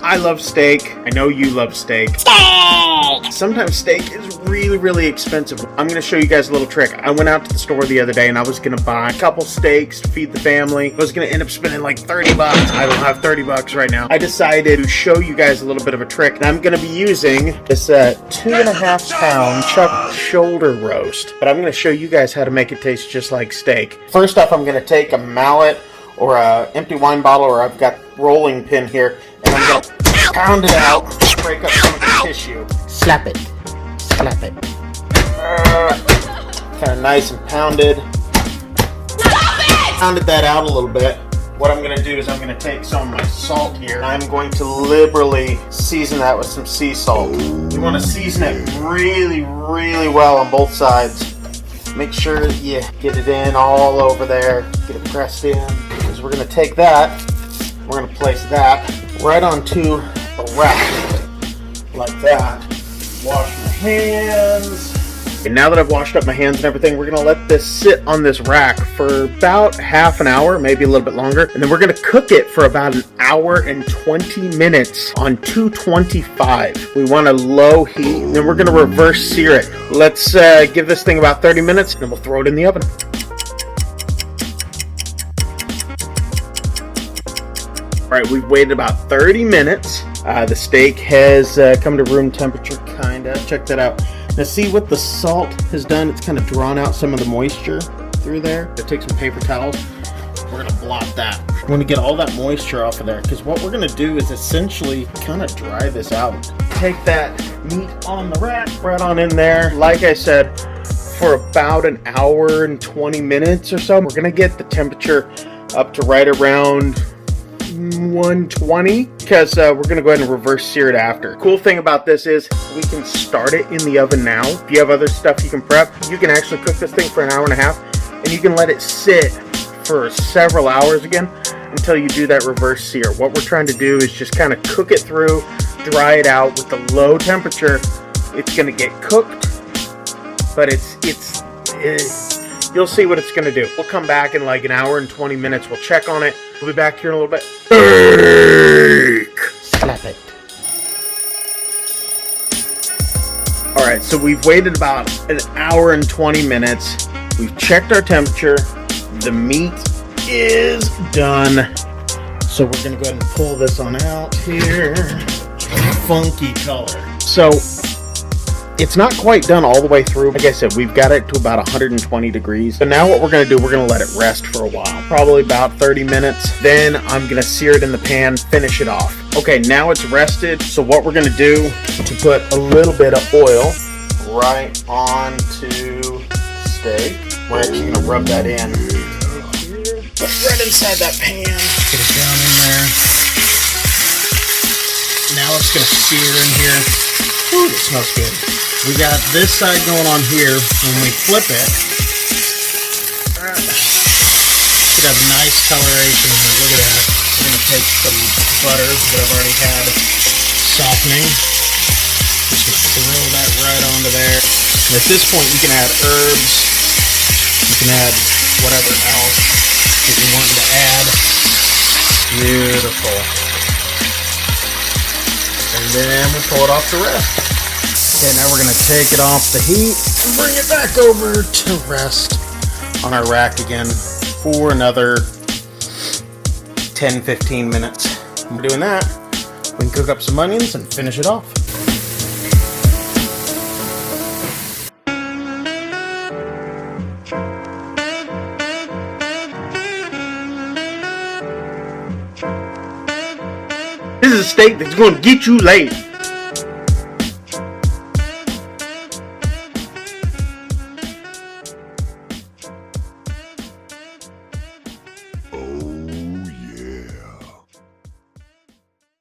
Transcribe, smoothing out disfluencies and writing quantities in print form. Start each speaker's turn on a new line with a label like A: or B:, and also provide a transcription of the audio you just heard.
A: I love steak. I know you love steak.
B: Steak!
A: Sometimes steak is really, really expensive. I'm going to show you guys a little trick. I went out to the store the other day and I was going to buy a couple steaks to feed the family. I was going to end up spending like 30 bucks. I don't have 30 bucks right now. I decided to show you guys a little bit of a trick. And I'm going to be using this 2.5 pound chuck shoulder roast. But I'm going to show you guys how to make it taste just like steak. First off, I'm going to take a mallet or a empty wine bottle, or I've got rolling pin here, and I'm going to pound it out, break up some of the tissue.
B: Slap it. Slap it.
A: Kind of nice and pounded. Pounded that out a little bit. What I'm going to do is I'm going to take some of my salt here. I'm going to liberally season that with some sea salt. You want to season it really, really well on both sides. Make sure that you get it in all over there. Get it pressed in. Because we're going to take that. We're going to place that right onto a rack. Like that. Wash my hands. And now that I've washed up my hands and everything, we're going to let this sit on this rack for about half an hour, maybe a little bit longer. And then we're going to cook it for about 1 hour and 20 minutes on 225. We want a low heat. And then we're going to reverse sear it. Let's give this thing about 30 minutes, and then we'll throw it in the oven. All right, we've waited about 30 minutes. The steak has come to room temperature, kind of. Check that out. Now see what the salt has done? It's kind of drawn out some of the moisture through there. I take some paper towels. We're going to blot that. We're going to get all that moisture off of there, because what we're going to do is essentially kind of dry this out. Take that meat on the rack, right on in there. Like I said, for about 1 hour and 20 minutes or so, we're going to get the temperature up to right around 120, because we're going to go ahead and reverse sear it after. Cool thing about this is we can start it in the oven now. If you have other stuff you can prep, you can actually cook this thing for 1.5 hours, and you can let it sit for several hours again until you do that reverse sear. What we're trying to do is just kind of cook it through, dry it out with the low temperature. It's going to get cooked, but you'll see what it's going to do. We'll come back in like 1 hour and 20 minutes. We'll check on it. We'll be back here in a little bit.
B: Slap it.
A: Alright, so we've waited about 1 hour and 20 minutes. We've checked our temperature. The meat is done. So we're going to go ahead and pull this on out here. Funky color. So it's not quite done all the way through. Like I said, we've got it to about 120 degrees. So now what we're going to do, we're going to let it rest for a while. Probably about 30 minutes. Then I'm going to sear it in the pan, finish it off. Okay, now it's rested. So what we're going to do to put a little bit of oil right onto the steak. We're actually going to rub that in. Right inside that pan. Get it down in there. Now it's going to sear in here. Ooh, it smells good. We got this side going on here. When we flip it, should have a nice coloration here. Look at that. We're going to take some butter that I've already had softening. Just going to throw that right onto there. And at this point, you can add herbs. You can add whatever else that you wanted to add. Beautiful. And then we'll pull it off to rest. Okay, now we're going to take it off the heat and bring it back over to rest on our rack again for another 10-15 minutes. We're doing that. We can cook up some onions and finish it off. This is a steak that's going to get you laid.